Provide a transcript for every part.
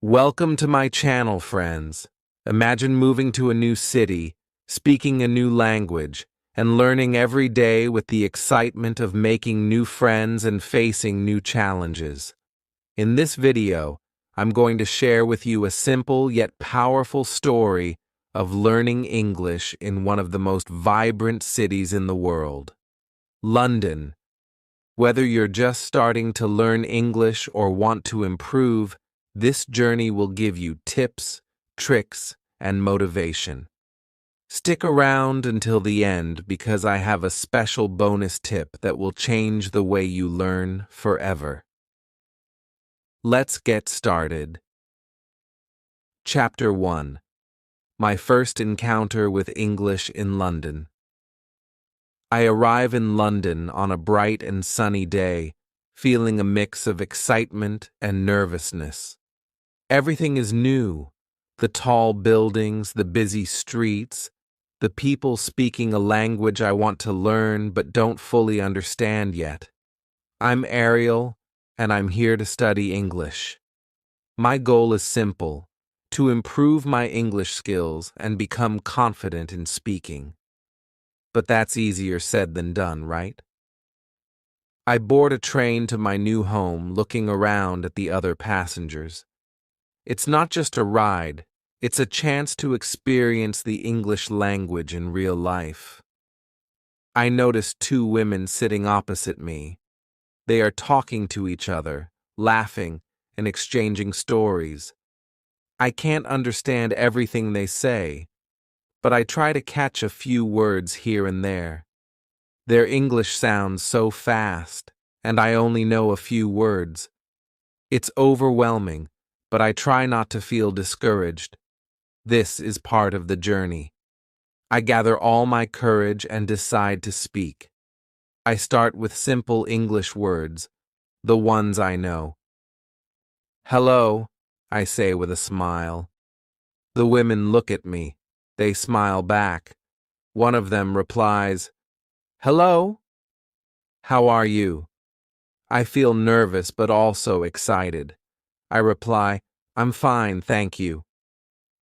Welcome to my channel, friends. Imagine moving to a new city, speaking a new language, and learning every day with the excitement of making new friends and facing new challenges. In this video, I'm going to share with you a simple yet powerful story of learning English in one of the most vibrant cities in the world, London. Whether you're just starting to learn English or want to improve, this journey will give you tips, tricks, and motivation. Stick around until the end because I have a special bonus tip that will change the way you learn forever. Let's get started. Chapter 1. My first encounter with English in London. I arrive in London on a bright and sunny day, feeling a mix of excitement and nervousness. Everything is new. The tall buildings, the busy streets, the people speaking a language I want to learn but don't fully understand yet. I'm Ariel, and I'm here to study English. My goal is simple: to improve my English skills and become confident in speaking. But that's easier said than done, right? I board a train to my new home, looking around at the other passengers. It's not just a ride, it's a chance to experience the English language in real life. I notice two women sitting opposite me. They are talking to each other, laughing, and exchanging stories. I can't understand everything they say, but I try to catch a few words here and there. Their English sounds so fast, and I only know a few words. It's overwhelming, but I try not to feel discouraged. This is part of the journey. I gather all my courage and decide to speak. I start with simple English words, the ones I know. "Hello," I say with a smile. The women look at me. They smile back. One of them replies, "Hello. How are you?" I feel nervous but also excited. I reply, "I'm fine, thank you."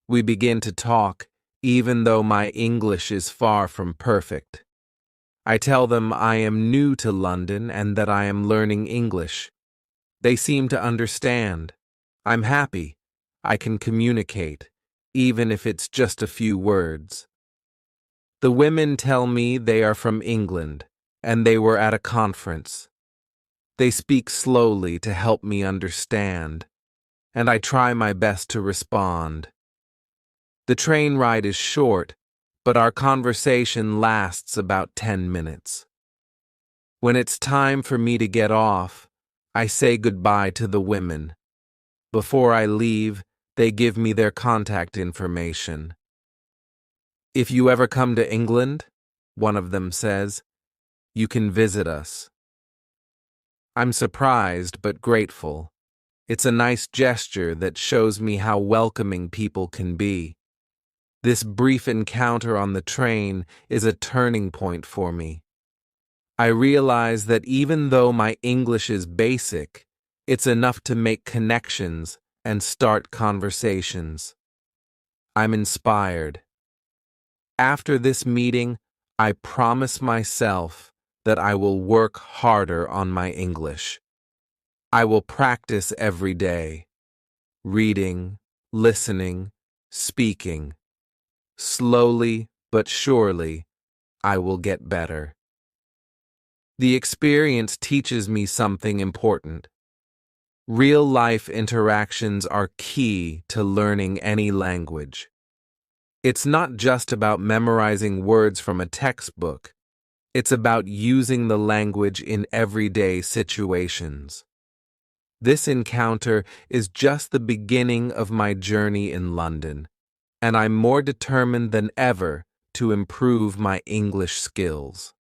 We begin to talk, even though my English is far from perfect. I tell them I am new to London and that I am learning English. They seem to understand. I'm happy. I can communicate, even if it's just a few words. The women tell me they are from England, and they were at a conference. They speak slowly to help me understand, and I try my best to respond. The train ride is short, but our conversation lasts about 10 minutes. When it's time for me to get off, I say goodbye to the women. Before I leave, they give me their contact information. "If you ever come to England," one of them says, "you can visit us." I'm surprised but grateful. It's a nice gesture that shows me how welcoming people can be. This brief encounter on the train is a turning point for me. I realize that even though my English is basic, it's enough to make connections and start conversations. I'm inspired. After this meeting, I promise myself that I will work harder on my English. I will practice every day, reading, listening, speaking. Slowly but surely, I will get better. The experience teaches me something important. Real-life interactions are key to learning any language. It's not just about memorizing words from a textbook. It's about using the language in everyday situations. This encounter is just the beginning of my journey in London, and I'm more determined than ever to improve my English skills.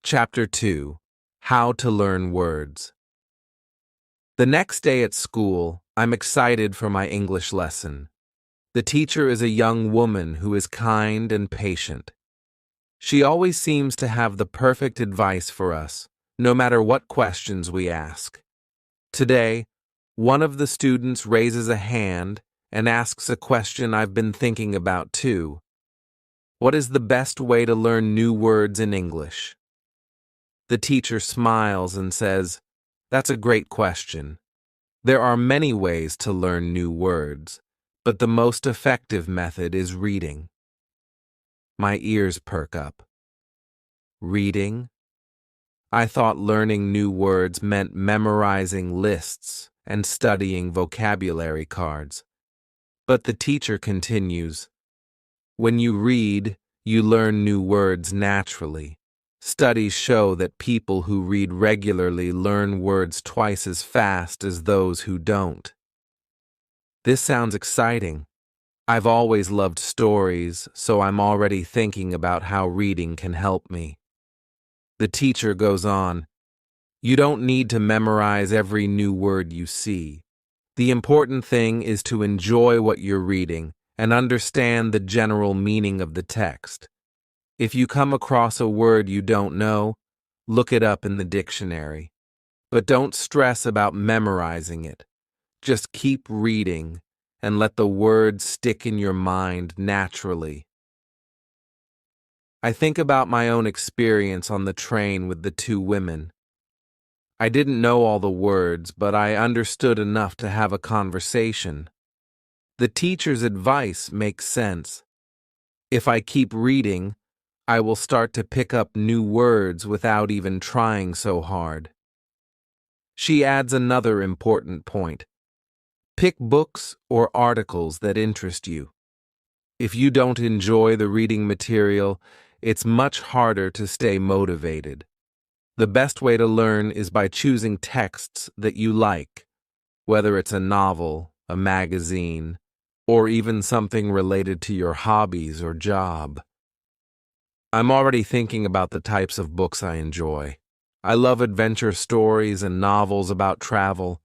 Chapter 2. How to Learn Words. The next day at school, I'm excited for my English lesson. The teacher is a young woman who is kind and patient. She always seems to have the perfect advice for us, no matter what questions we ask. Today, One of the students raises a hand and asks a question I've been thinking about too. What is the best way to learn new words in English? The teacher smiles and says, "That's a great question. There are many ways to learn new words, but the most effective method is reading." My ears perk up. Reading? I thought learning new words meant memorizing lists and studying vocabulary cards. But the teacher continues, "When you read, you learn new words naturally. Studies show that people who read regularly learn words twice as fast as those who don't." This sounds exciting. I've always loved stories, so I'm already thinking about how reading can help me. The teacher goes on, "You don't need to memorize every new word you see. The important thing is to enjoy what you're reading and understand the general meaning of the text. If you come across a word you don't know, look it up in the dictionary. But don't stress about memorizing it. Just keep reading and let the words stick in your mind naturally." I think about my own experience on the train with the two women. I didn't know all the words, but I understood enough to have a conversation. The teacher's advice makes sense. If I keep reading, I will start to pick up new words without even trying so hard. She adds another important point. Pick books or articles that interest you. If you don't enjoy the reading material, it's much harder to stay motivated. The best way to learn is by choosing texts that you like, whether it's a novel, a magazine, or even something related to your hobbies or job. I'm already thinking about the types of books I enjoy. I love adventure stories and novels about travel.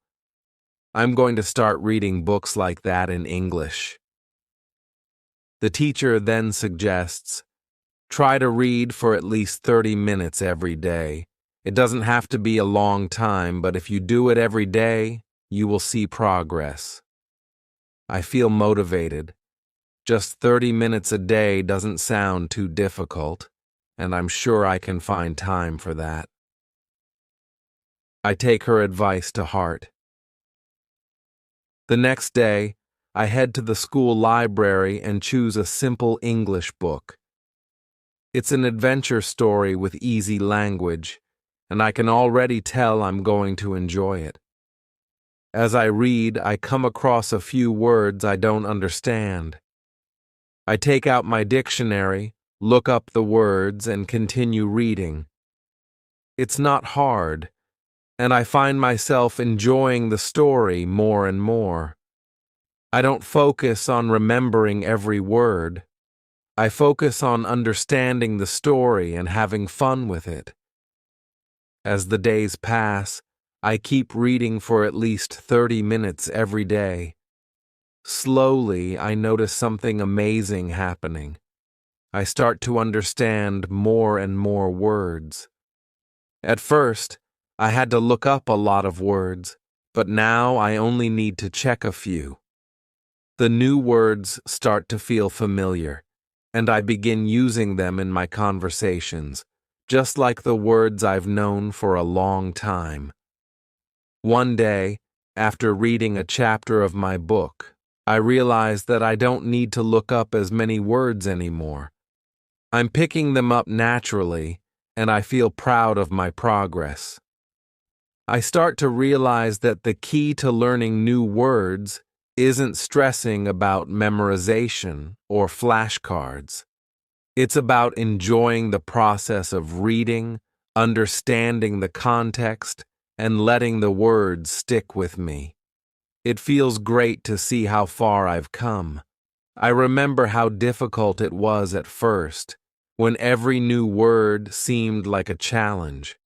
I'm going to start reading books like that in English. The teacher then suggests, try to read for at least 30 minutes every day. It doesn't have to be a long time, but if you do it every day, you will see progress. I feel motivated. Just 30 minutes a day doesn't sound too difficult, and I'm sure I can find time for that. I take her advice to heart. The next day, I head to the school library and choose a simple English book. It's an adventure story with easy language, and I can already tell I'm going to enjoy it. As I read, I come across a few words I don't understand. I take out my dictionary, look up the words, and continue reading. It's not hard, and I find myself enjoying the story more and more. I don't focus on remembering every word. I focus on understanding the story and having fun with it. As the days pass, I keep reading for at least 30 minutes every day. Slowly, I notice something amazing happening. I start to understand more and more words. At first, I had to look up a lot of words, but now I only need to check a few. The new words start to feel familiar, and I begin using them in my conversations, just like the words I've known for a long time. One day, after reading a chapter of my book, I realized that I don't need to look up as many words anymore. I'm picking them up naturally, and I feel proud of my progress. I start to realize that the key to learning new words isn't stressing about memorization or flashcards. It's about enjoying the process of reading, understanding the context, and letting the words stick with me. It feels great to see how far I've come. I remember how difficult it was at first, when every new word seemed like a challenge.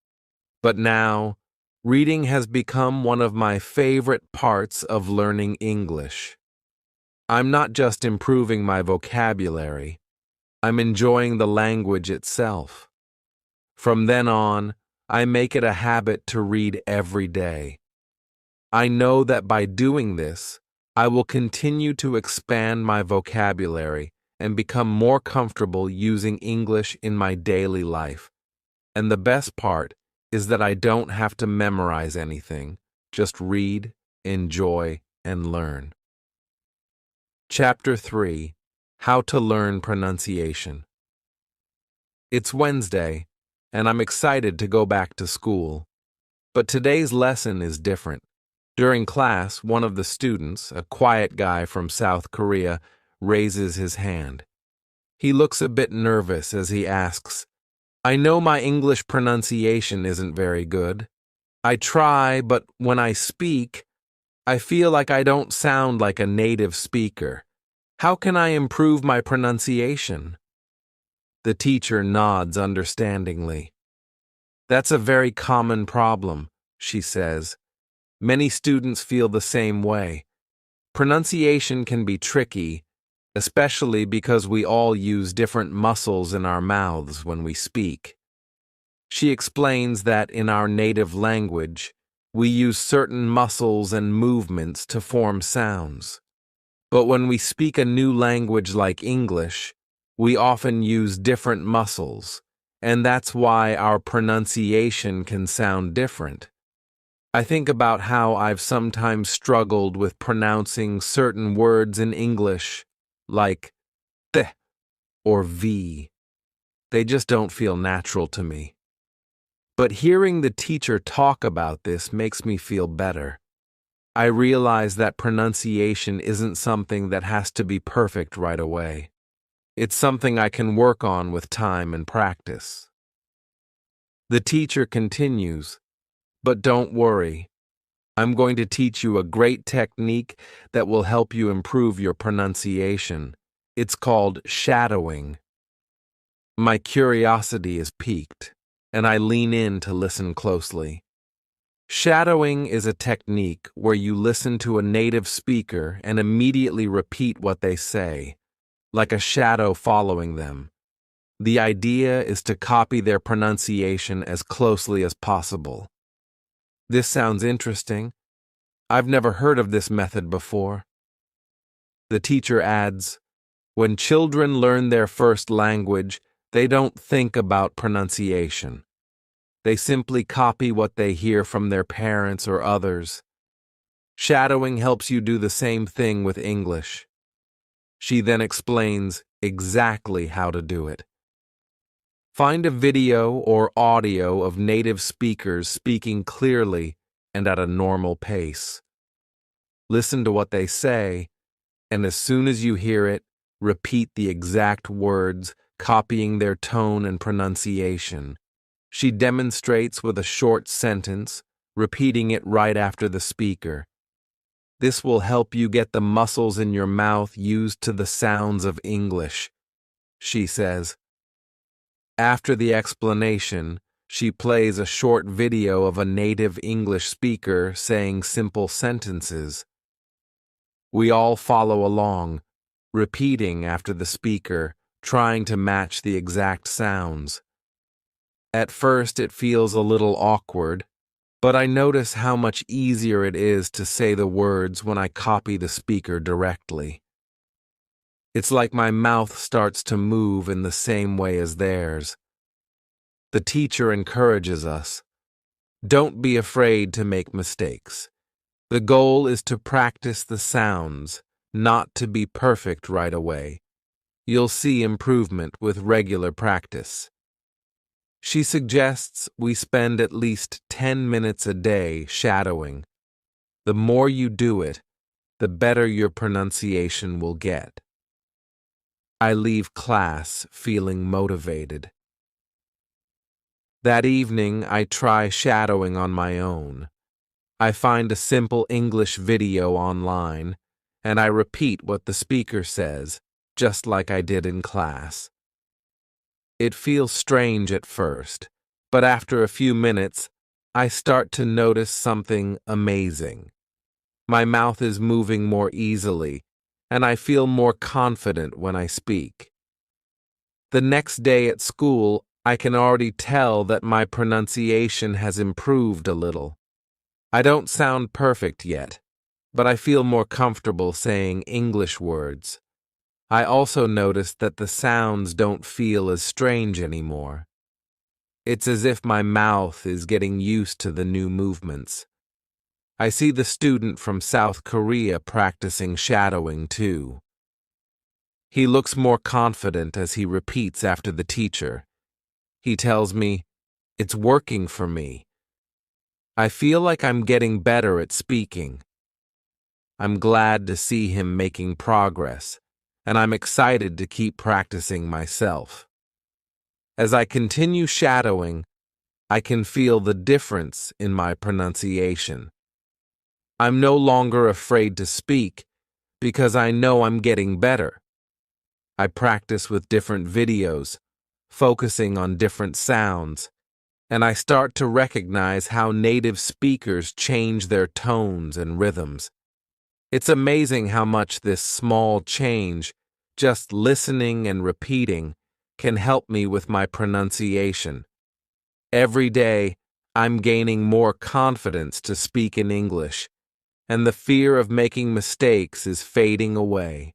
But now, reading has become one of my favorite parts of learning English. I'm not just improving my vocabulary, I'm enjoying the language itself. From then on, I make it a habit to read every day. I know that by doing this, I will continue to expand my vocabulary and become more comfortable using English in my daily life. And the best part is that I don't have to memorize anything, just read, enjoy, and learn. Chapter 3: How to Learn Pronunciation. It's Wednesday, and I'm excited to go back to school. But today's lesson is different. During class, one of the students, a quiet guy from South Korea, raises his hand. He looks a bit nervous as he asks, "I know my English pronunciation isn't very good. I try, but when I speak, I feel like I don't sound like a native speaker. How can I improve my pronunciation?" The teacher nods understandingly. "That's a very common problem," she says. "Many students feel the same way. Pronunciation can be tricky, especially because we all use different muscles in our mouths when we speak." She explains that in our native language, we use certain muscles and movements to form sounds. But when we speak a new language like English, we often use different muscles, and that's why our pronunciation can sound different. I think about how I've sometimes struggled with pronouncing certain words in English, like th or v. They just don't feel natural to me. But hearing the teacher talk about this makes me feel better. I realize that pronunciation isn't something that has to be perfect right away. It's something I can work on with time and practice. The teacher continues, "But don't worry. I'm going to teach you a great technique that will help you improve your pronunciation. It's called shadowing." My curiosity is piqued, and I lean in to listen closely. Shadowing is a technique where you listen to a native speaker and immediately repeat what they say, like a shadow following them. The idea is to copy their pronunciation as closely as possible. This sounds interesting. I've never heard of this method before. The teacher adds, "When children learn their first language, they don't think about pronunciation. They simply copy what they hear from their parents or others. Shadowing helps you do the same thing with English." She then explains exactly how to do it. Find a video or audio of native speakers speaking clearly and at a normal pace. Listen to what they say, and as soon as you hear it, repeat the exact words, copying their tone and pronunciation. She demonstrates with a short sentence, repeating it right after the speaker. This will help you get the muscles in your mouth used to the sounds of English, she says. After the explanation, she plays a short video of a native English speaker saying simple sentences. We all follow along, repeating after the speaker, trying to match the exact sounds. At first it feels a little awkward, but I notice how much easier it is to say the words when I copy the speaker directly. It's like my mouth starts to move in the same way as theirs. The teacher encourages us. Don't be afraid to make mistakes. The goal is to practice the sounds, not to be perfect right away. You'll see improvement with regular practice. She suggests we spend at least 10 minutes a day shadowing. The more you do it, the better your pronunciation will get. I leave class feeling motivated. That evening, I try shadowing on my own. I find a simple English video online, and I repeat what the speaker says, just like I did in class. It feels strange at first, but after a few minutes, I start to notice something amazing. My mouth is moving more easily, and I feel more confident when I speak. The next day at school, I can already tell that my pronunciation has improved a little. I don't sound perfect yet, but I feel more comfortable saying English words. I also noticed that the sounds don't feel as strange anymore. It's as if my mouth is getting used to the new movements. I see the student from South Korea practicing shadowing too. He looks more confident as he repeats after the teacher. He tells me, "It's working for me." I feel like I'm getting better at speaking. I'm glad to see him making progress, and I'm excited to keep practicing myself. As I continue shadowing, I can feel the difference in my pronunciation. I'm no longer afraid to speak because I know I'm getting better. I practice with different videos, focusing on different sounds, and I start to recognize how native speakers change their tones and rhythms. It's amazing how much this small change, just listening and repeating, can help me with my pronunciation. Every day, I'm gaining more confidence to speak in English, and the fear of making mistakes is fading away.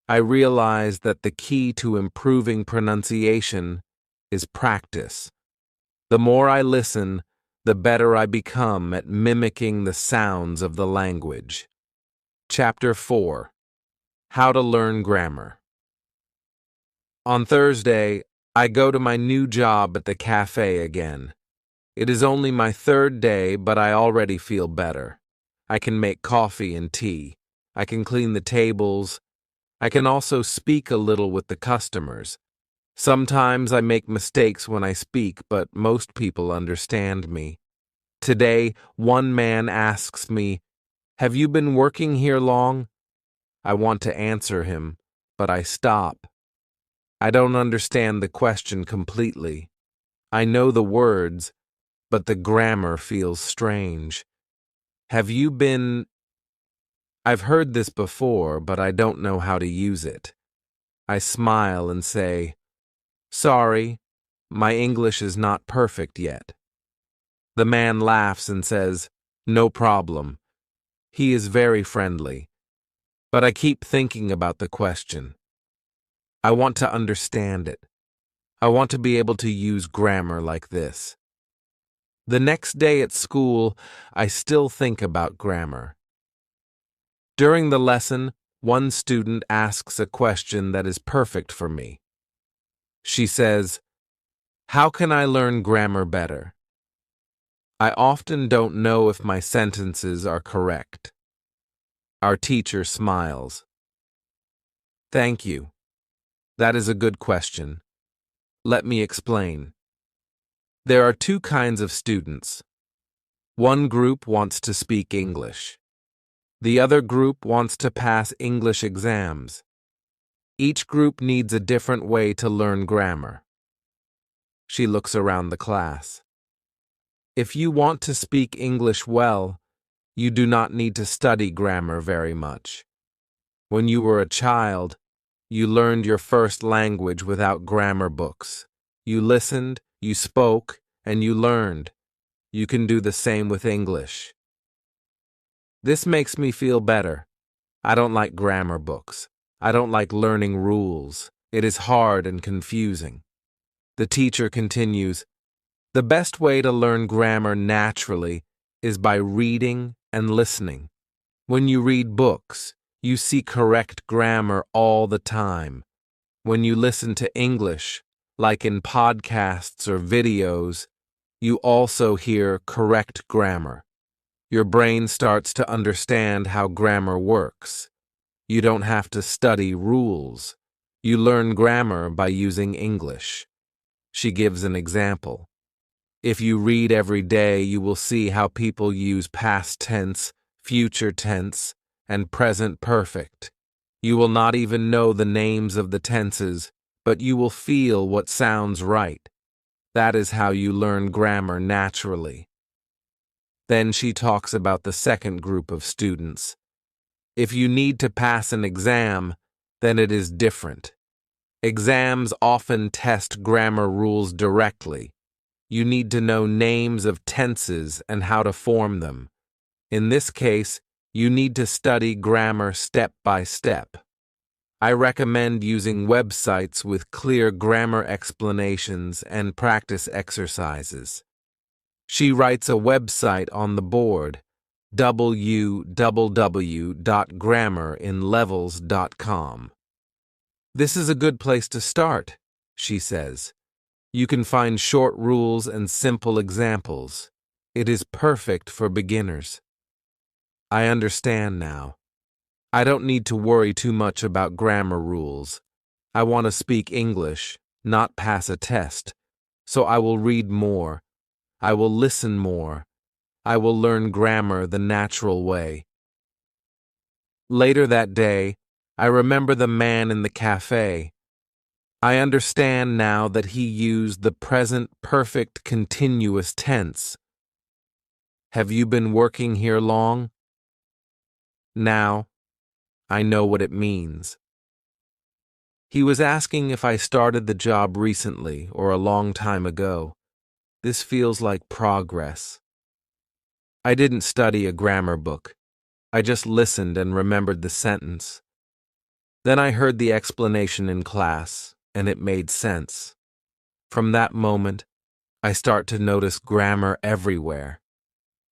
I realize that the key to improving pronunciation is practice. The more I listen, the better I become at mimicking the sounds of the language. Chapter 4: How to Learn Grammar. On Thursday, I go to my new job at the cafe again. It is only my third day, but I already feel better. I can make coffee and tea. I can clean the tables. I can also speak a little with the customers. Sometimes I make mistakes when I speak, but most people understand me. Today, one man asks me, "Have you been working here long?" I want to answer him, but I stop. I don't understand the question completely. I know the words, but the grammar feels strange. Have you been... I've heard this before, but I don't know how to use it. I smile and say, "Sorry, my English is not perfect yet." The man laughs and says, "No problem." He is very friendly. But I keep thinking about the question. I want to understand it. I want to be able to use grammar like this. The next day at school, I still think about grammar. During the lesson, one student asks a question that is perfect for me. She says, "How can I learn grammar better?" I often don't know if my sentences are correct. Our teacher smiles. "Thank you. That is a good question. Let me explain. There are two kinds of students. One group wants to speak English. The other group wants to pass English exams. Each group needs a different way to learn grammar." She looks around the class. If you want to speak English well, you do not need to study grammar very much. When you were a child, you learned your first language without grammar books. You listened, you spoke, and you learned. You can do the same with English. This makes me feel better. I don't like grammar books. I don't like learning rules. It is hard and confusing. The teacher continues, "The best way to learn grammar naturally is by reading and listening. When you read books, you see correct grammar all the time. When you listen to English, like in podcasts or videos, you also hear correct grammar. Your brain starts to understand how grammar works. You don't have to study rules. You learn grammar by using English." She gives an example. If you read every day, you will see how people use past tense, future tense, and present perfect. You will not even know the names of the tenses, but you will feel what sounds right. That is how you learn grammar naturally. Then she talks about the second group of students. If you need to pass an exam, then it is different. Exams often test grammar rules directly. You need to know names of tenses and how to form them. In this case, you need to study grammar step by step. I recommend using websites with clear grammar explanations and practice exercises. She writes a website on the board, www.grammerinlevels.com. This is a good place to start, she says. You can find short rules and simple examples. It is perfect for beginners. I understand now. I don't need to worry too much about grammar rules. I want to speak English, not pass a test. So I will read more. I will listen more. I will learn grammar the natural way. Later that day, I remember the man in the cafe. I understand now that he used the present perfect continuous tense. Have you been working here long? Now, I know what it means. He was asking if I started the job recently or a long time ago. This feels like progress. I didn't study a grammar book. I just listened and remembered the sentence. Then I heard the explanation in class, and it made sense. From that moment, I start to notice grammar everywhere.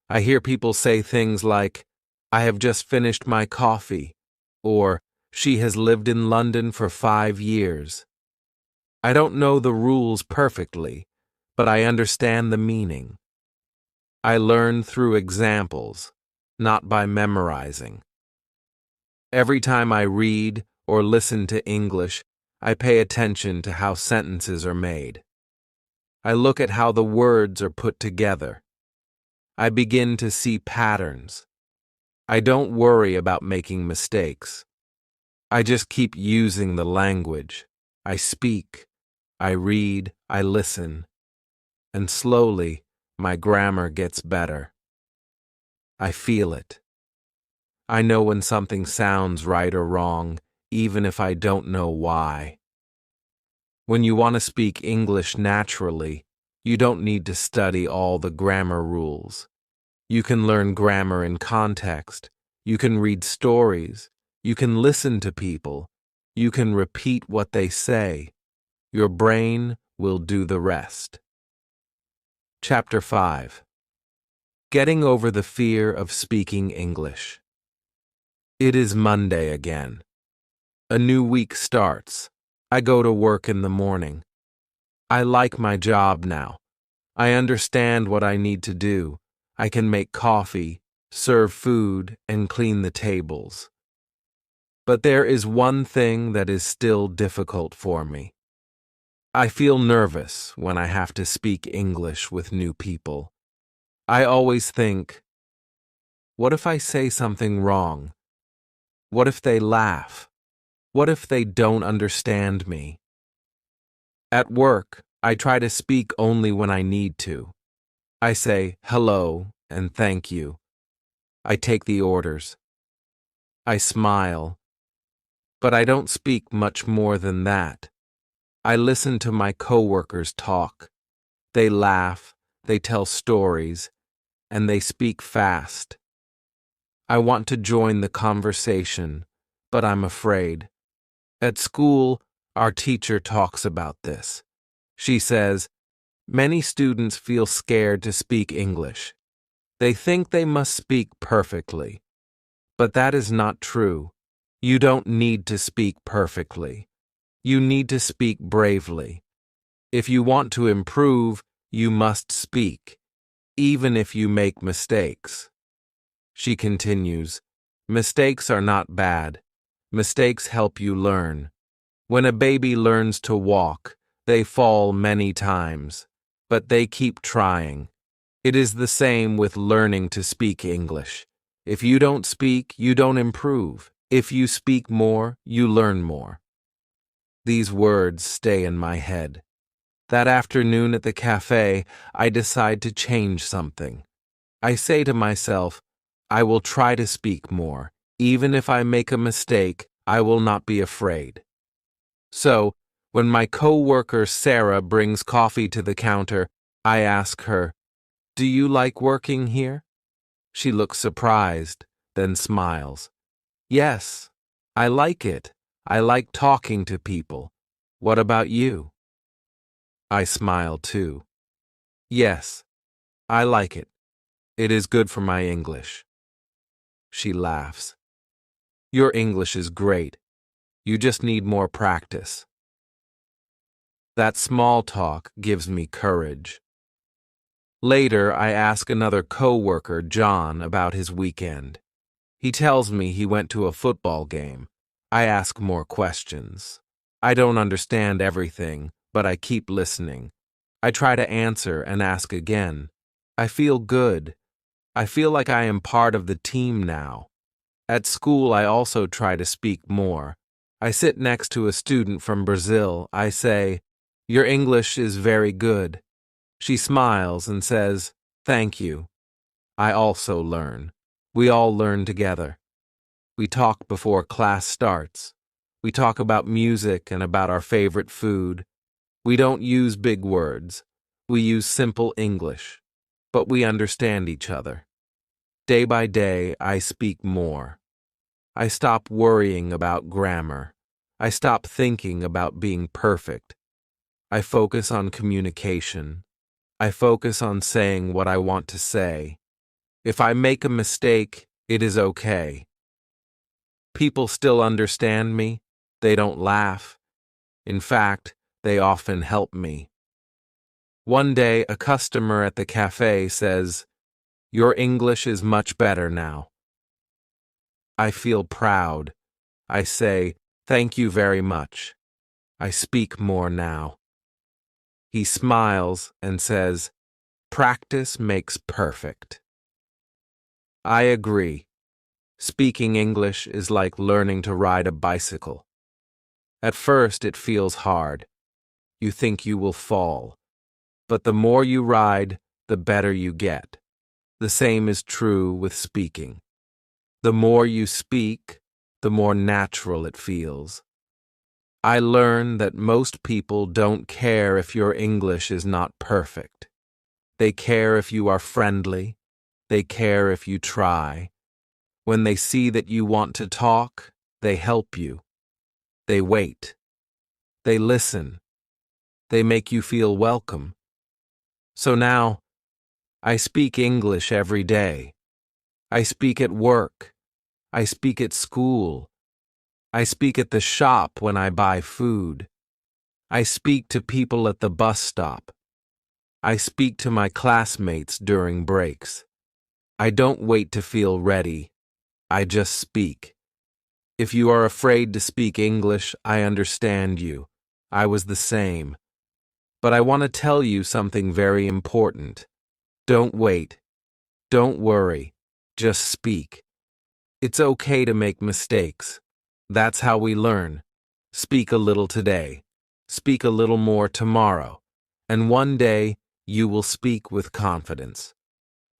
I hear people say things like, I have just finished my coffee, or she has lived in London for 5 years. I don't know the rules perfectly, but I understand the meaning. I learn through examples, not by memorizing. Every time I read or listen to English, I pay attention to how sentences are made. I look at how the words are put together. I begin to see patterns. I don't worry about making mistakes. I just keep using the language. I speak, I read, I listen, and slowly my grammar gets better. I feel it. I know when something sounds right or wrong, even if I don't know why. When you want to speak English naturally, you don't need to study all the grammar rules. You can learn grammar in context. You can read stories. You can listen to people. You can repeat what they say. Your brain will do the rest. Chapter 5. Getting over the fear of speaking English. It is Monday again. A new week starts. I go to work in the morning. I like my job now. I understand what I need to do. I can make coffee, serve food, and clean the tables. But there is one thing that is still difficult for me. I feel nervous when I have to speak English with new people. I always think, what if I say something wrong? What if they laugh? What if they don't understand me? At work, I try to speak only when I need to. I say hello and thank you. I take the orders. I smile. But I don't speak much more than that. I listen to my coworkers talk. They laugh, they tell stories, and they speak fast. I want to join the conversation, but I'm afraid. At school, our teacher talks about this. She says, many students feel scared to speak English. They think they must speak perfectly. But that is not true. You don't need to speak perfectly. You need to speak bravely. If you want to improve, you must speak, even if you make mistakes. She continues, mistakes are not bad. Mistakes help you learn. When a baby learns to walk, they fall many times, but they keep trying. It is the same with learning to speak English. If you don't speak, you don't improve. If you speak more, you learn more. These words stay in my head. That afternoon at the cafe, I decide to change something. I say to myself, I will try to speak more. Even if I make a mistake, I will not be afraid. So, when my co-worker Sarah brings coffee to the counter, I ask her, do you like working here? She looks surprised, then smiles. Yes, I like it. I like talking to people. What about you? I smile too. Yes, I like it. It is good for my English. She laughs. Your English is great. You just need more practice. That small talk gives me courage. Later, I ask another co-worker, John, about his weekend. He tells me he went to a football game. I ask more questions. I don't understand everything, but I keep listening. I try to answer and ask again. I feel good. I feel like I am part of the team now. At school, I also try to speak more. I sit next to a student from Brazil. I say, "Your English is very good." She smiles and says, "Thank you." I also learn. We all learn together. We talk before class starts. We talk about music and about our favorite food. We don't use big words. We use simple English. But we understand each other. Day by day, I speak more. I stop worrying about grammar. I stop thinking about being perfect. I focus on communication. I focus on saying what I want to say. If I make a mistake, it is okay. People still understand me. They don't laugh. In fact, they often help me. One day, a customer at the cafe says, "Your English is much better now." I feel proud. I say, "Thank you very much. I speak more now." He smiles and says, "Practice makes perfect." I agree. Speaking English is like learning to ride a bicycle. At first, it feels hard. You think you will fall. But the more you ride, the better you get. The same is true with speaking. The more you speak, the more natural it feels. I learn that most people don't care if your English is not perfect. They care if you are friendly. They care if you try. When they see that you want to talk, they help you. They wait. They listen. They make you feel welcome. So now, I speak English every day. I speak at work. I speak at school. I speak at the shop when I buy food. I speak to people at the bus stop. I speak to my classmates during breaks. I don't wait to feel ready. I just speak. If you are afraid to speak English, I understand you. I was the same. But I want to tell you something very important. Don't wait. Don't worry. Just speak. It's okay to make mistakes. That's how we learn. Speak a little today. Speak a little more tomorrow. And one day, you will speak with confidence.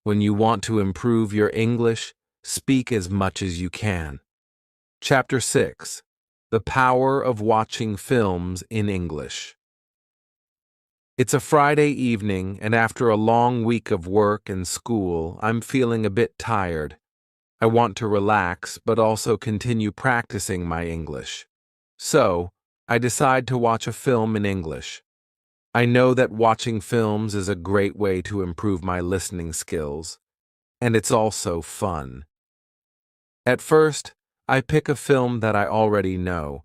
When you want to improve your English, speak as much as you can. Chapter 6. The Power of Watching Films in English. It's a Friday evening, and after a long week of work and school, I'm feeling a bit tired. I want to relax, but also continue practicing my English. So, I decide to watch a film in English. I know that watching films is a great way to improve my listening skills, and it's also fun. At first, I pick a film that I already know.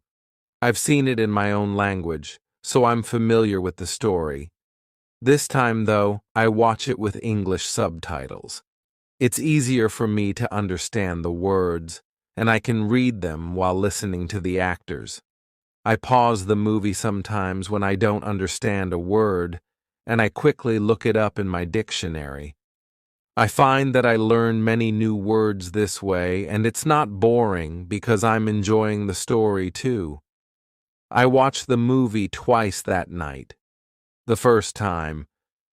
I've seen it in my own language, so I'm familiar with the story. This time, though, I watch it with English subtitles. It's easier for me to understand the words, and I can read them while listening to the actors. I pause the movie sometimes when I don't understand a word, and I quickly look it up in my dictionary. I find that I learn many new words this way, and it's not boring because I'm enjoying the story too. I watched the movie twice that night. The first time,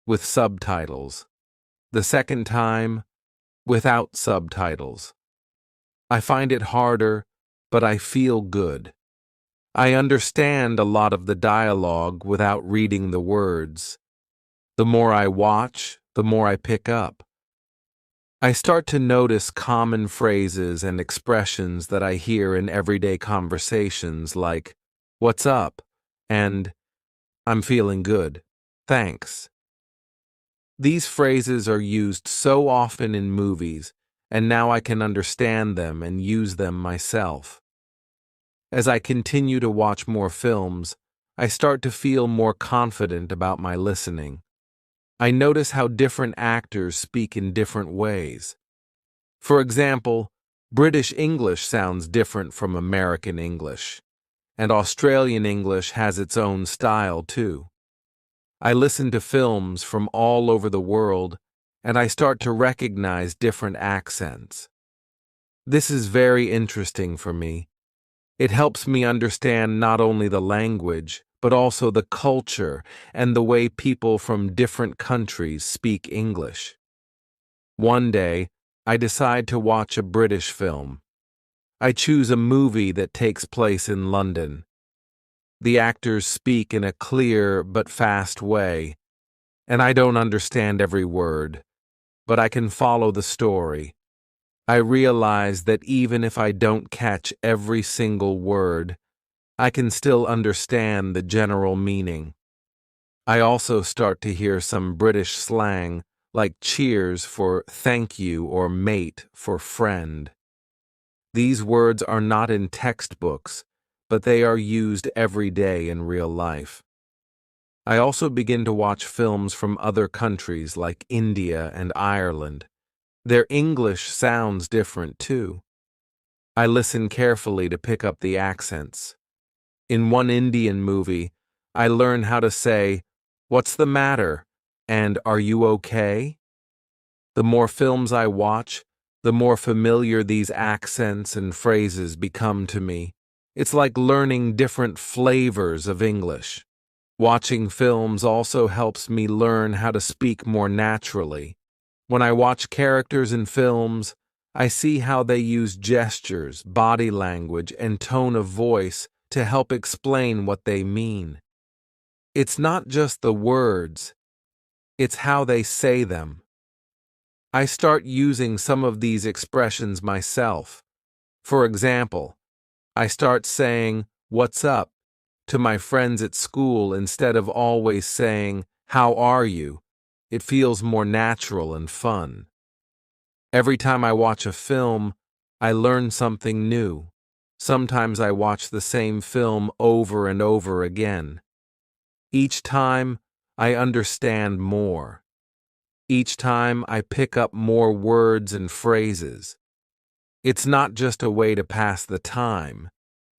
with subtitles. The second time, without subtitles. I find it harder, but I feel good. I understand a lot of the dialogue without reading the words. The more I watch, the more I pick up. I start to notice common phrases and expressions that I hear in everyday conversations like, "What's up?" and "I'm feeling good. Thanks." These phrases are used so often in movies, and now I can understand them and use them myself. As I continue to watch more films, I start to feel more confident about my listening. I notice how different actors speak in different ways. For example, British English sounds different from American English, and Australian English has its own style too. I listen to films from all over the world, and I start to recognize different accents. This is very interesting for me. It helps me understand not only the language, but also the culture and the way people from different countries speak English. One day, I decide to watch a British film. I choose a movie that takes place in London. The actors speak in a clear but fast way, and I don't understand every word, but I can follow the story. I realize that even if I don't catch every single word, I can still understand the general meaning. I also start to hear some British slang, like cheers for thank you or mate for friend. These words are not in textbooks, but they are used every day in real life. I also begin to watch films from other countries like India and Ireland. Their English sounds different too. I listen carefully to pick up the accents. In one Indian movie, I learn how to say, "What's the matter?" and "Are you okay?" The more films I watch, the more familiar these accents and phrases become to me. It's like learning different flavors of English. Watching films also helps me learn how to speak more naturally. When I watch characters in films, I see how they use gestures, body language, and tone of voice to help explain what they mean. It's not just the words, it's how they say them. I start using some of these expressions myself. For example, I start saying, "What's up?" to my friends at school instead of always saying, "How are you?" It feels more natural and fun. Every time I watch a film, I learn something new. Sometimes I watch the same film over and over again. Each time, I understand more. Each time, I pick up more words and phrases. It's not just a way to pass the time.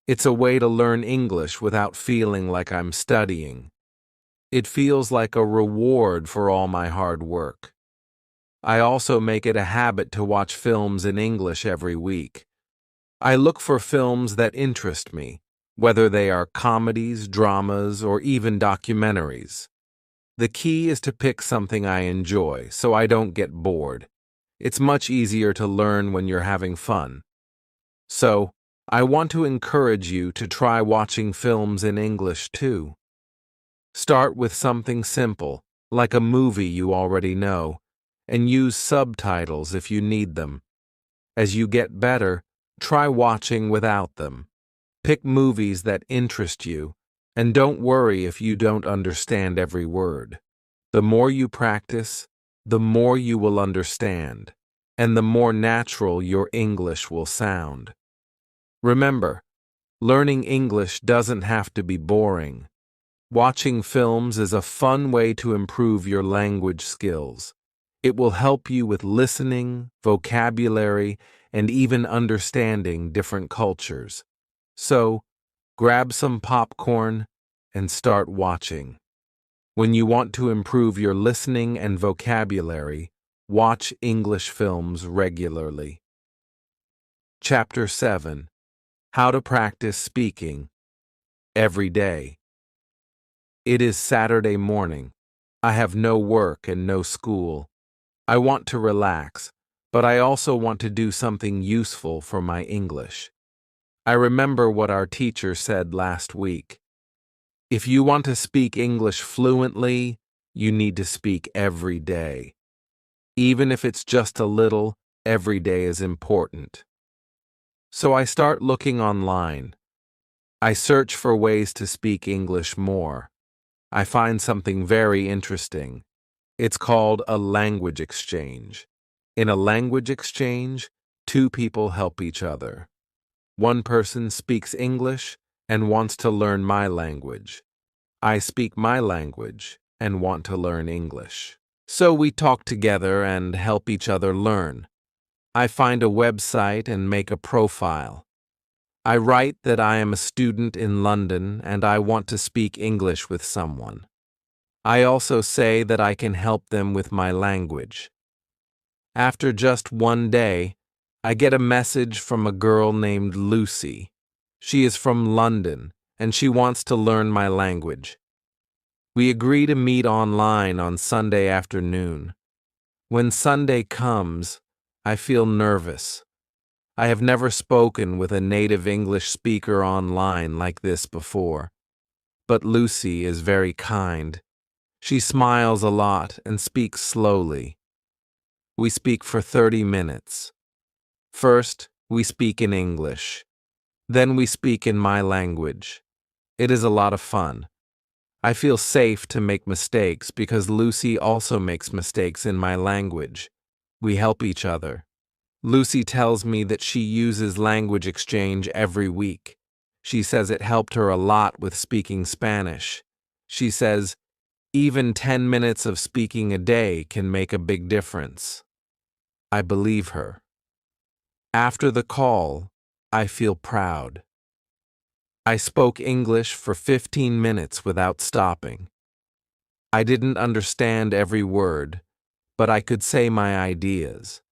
It's a way to learn English without feeling like I'm studying. It feels like a reward for all my hard work. I also make it a habit to watch films in English every week. I look for films that interest me, whether they are comedies, dramas, or even documentaries. The key is to pick something I enjoy so I don't get bored. It's much easier to learn when you're having fun. So, I want to encourage you to try watching films in English too. Start with something simple, like a movie you already know, and use subtitles if you need them. As you get better, try watching without them. Pick movies that interest you, and don't worry if you don't understand every word. The more you practice, the more you will understand, and the more natural your English will sound. Remember, learning English doesn't have to be boring. Watching films is a fun way to improve your language skills. It will help you with listening, vocabulary, and even understanding different cultures. So, grab some popcorn and start watching. When you want to improve your listening and vocabulary, watch English films regularly. Chapter 7: How to Practice Speaking Every Day. It is Saturday morning. I have no work and no school. I want to relax, but I also want to do something useful for my English. I remember what our teacher said last week. If you want to speak English fluently, you need to speak every day. Even if it's just a little, every day is important. So I start looking online. I search for ways to speak English more. I find something very interesting. It's called a language exchange. In a language exchange, two people help each other. One person speaks English and wants to learn my language. I speak my language and want to learn English. So we talk together and help each other learn. I find a website and make a profile. I write that I am a student in London and I want to speak English with someone. I also say that I can help them with my language. After just one day, I get a message from a girl named Lucy. She is from London and she wants to learn my language. We agree to meet online on Sunday afternoon. When Sunday comes, I feel nervous. I have never spoken with a native English speaker online like this before. But Lucy is very kind. She smiles a lot and speaks slowly. We speak for 30 minutes. First, we speak in English. Then we speak in my language. It is a lot of fun. I feel safe to make mistakes because Lucy also makes mistakes in my language. We help each other. Lucy tells me that she uses language exchange every week. She says it helped her a lot with speaking Spanish. She says, even 10 minutes of speaking a day can make a big difference. I believe her. After the call, I feel proud. I spoke English for 15 minutes without stopping. I didn't understand every word, but I could say my ideas.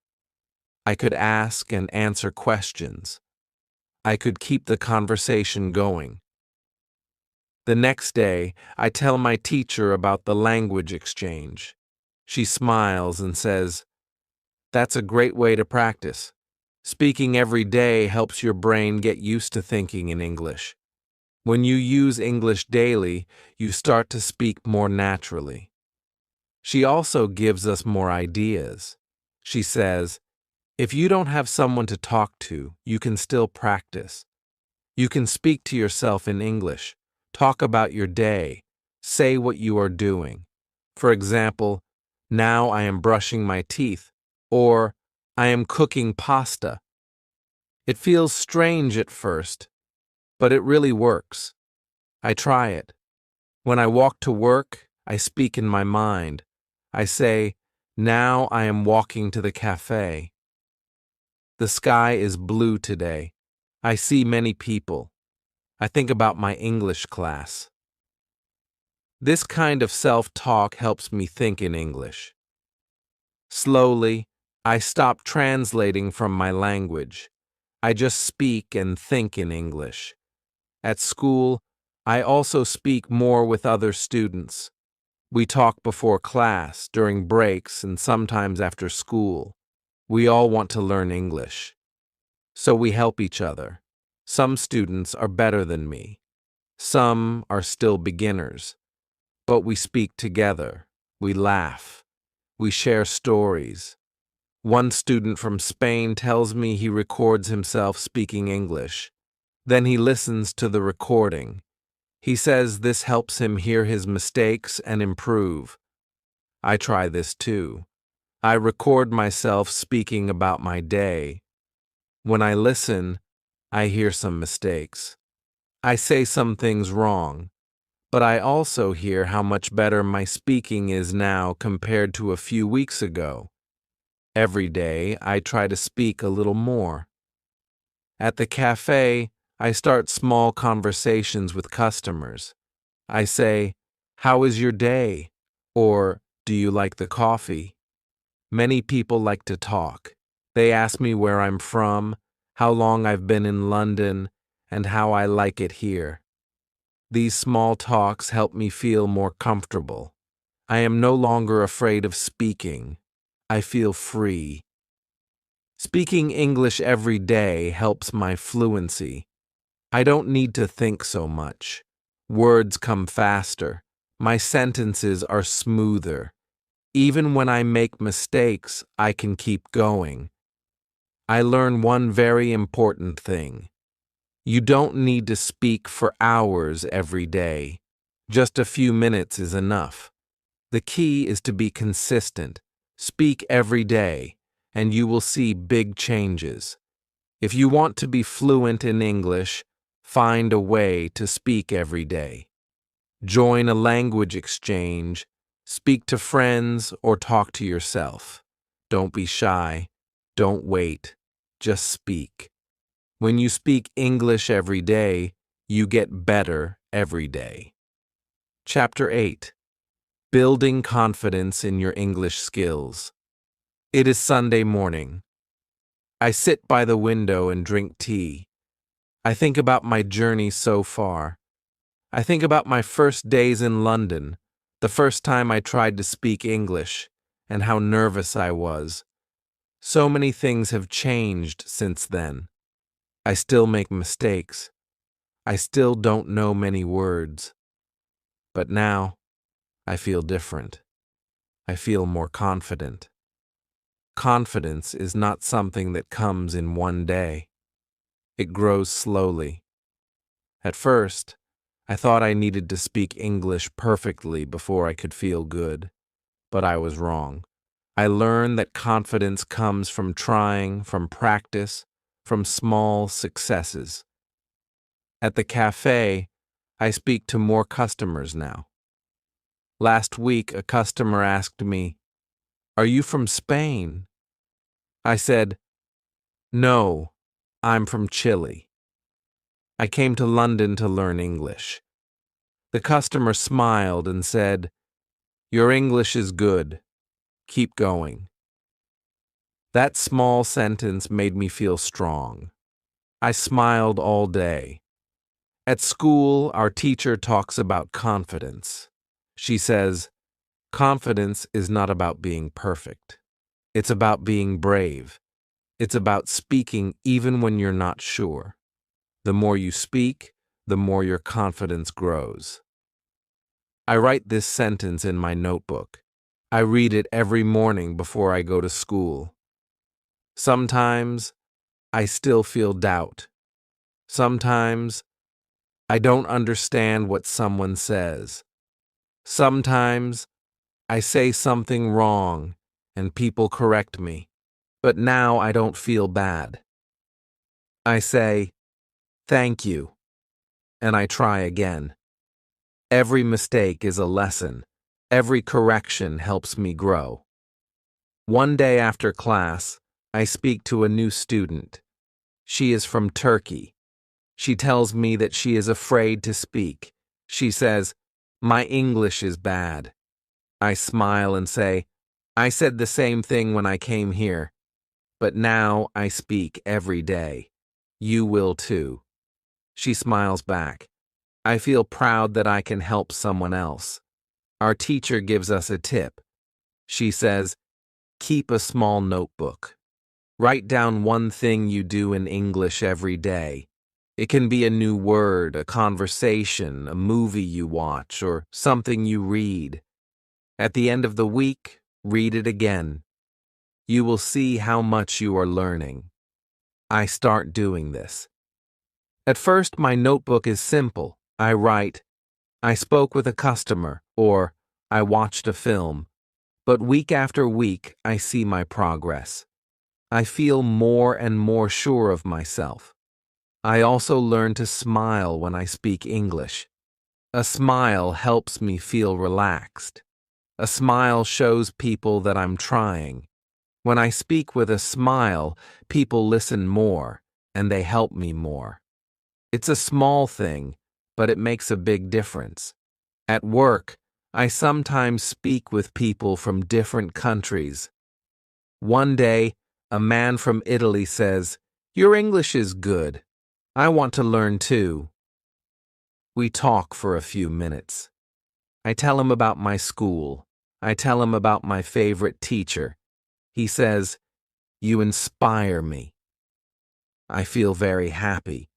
I could ask and answer questions. I could keep the conversation going. The next day, I tell my teacher about the language exchange. She smiles and says, "That's a great way to practice. Speaking every day helps your brain get used to thinking in English. When you use English daily, you start to speak more naturally." She also gives us more ideas. She says, if you don't have someone to talk to, you can still practice. You can speak to yourself in English, talk about your day, say what you are doing. For example, now I am brushing my teeth, or I am cooking pasta. It feels strange at first, but it really works. I try it. When I walk to work, I speak in my mind. I say, now I am walking to the cafe. The sky is blue today. I see many people. I think about my English class. This kind of self-talk helps me think in English. Slowly, I stop translating from my language. I just speak and think in English. At school, I also speak more with other students. We talk before class, during breaks, and sometimes after school. We all want to learn English. So we help each other. Some students are better than me. Some are still beginners. But we speak together. We laugh. We share stories. One student from Spain tells me he records himself speaking English. Then he listens to the recording. He says this helps him hear his mistakes and improve. I try this too. I record myself speaking about my day. When I listen, I hear some mistakes. I say some things wrong, but I also hear how much better my speaking is now compared to a few weeks ago. Every day, I try to speak a little more. At the cafe, I start small conversations with customers. I say, "How is your day?" Or, "Do you like the coffee?" Many people like to talk. They ask me where I'm from, how long I've been in London, and how I like it here. These small talks help me feel more comfortable. I am no longer afraid of speaking. I feel free. Speaking English every day helps my fluency. I don't need to think so much. Words come faster. My sentences are smoother. Even when I make mistakes, I can keep going. I learn one very important thing. You don't need to speak for hours every day. Just a few minutes is enough. The key is to be consistent. Speak every day, and you will see big changes. If you want to be fluent in English, find a way to speak every day. Join a language exchange, speak to friends, or talk to yourself. Don't be shy. Don't wait. Just speak. When you speak English every day, you get better every day. Chapter 8. Building confidence in your English skills. It is Sunday morning. I sit by the window and drink tea. I think about my journey so far. I think about my first days in London, the first time I tried to speak English, and how nervous I was. So many things have changed since then. I still make mistakes. I still don't know many words. But now, I feel different. I feel more confident. Confidence is not something that comes in one day. It grows slowly. At first, I thought I needed to speak English perfectly before I could feel good, but I was wrong. I learned that confidence comes from trying, from practice, from small successes. At the cafe, I speak to more customers now. Last week, a customer asked me, "Are you from Spain?" I said, "No, I'm from Chile. I came to London to learn English." The customer smiled and said, "Your English is good. Keep going." That small sentence made me feel strong. I smiled all day. At school, our teacher talks about confidence. She says, confidence is not about being perfect. It's about being brave. It's about speaking even when you're not sure. The more you speak, the more your confidence grows. I write this sentence in my notebook. I read it every morning before I go to school. Sometimes, I still feel doubt. Sometimes, I don't understand what someone says. Sometimes, I say something wrong and people correct me. But now I don't feel bad. I say, "Thank you," and I try again. Every mistake is a lesson. Every correction helps me grow. One day after class, I speak to a new student. She is from Turkey. She tells me that she is afraid to speak. She says, "My English is bad." I smile and say, "I said the same thing when I came here, but now I speak every day. You will too." She smiles back. I feel proud that I can help someone else. Our teacher gives us a tip. She says, keep a small notebook. Write down one thing you do in English every day. It can be a new word, a conversation, a movie you watch, or something you read. At the end of the week, read it again. You will see how much you are learning. I start doing this. At first, my notebook is simple. I write, "I spoke with a customer," or "I watched a film." But week after week, I see my progress. I feel more and more sure of myself. I also learn to smile when I speak English. A smile helps me feel relaxed. A smile shows people that I'm trying. When I speak with a smile, people listen more, and they help me more. It's a small thing, but it makes a big difference. At work, I sometimes speak with people from different countries. One day, a man from Italy says, "Your English is good. I want to learn too." We talk for a few minutes. I tell him about my school. I tell him about my favorite teacher. He says, "You inspire me." I feel very happy.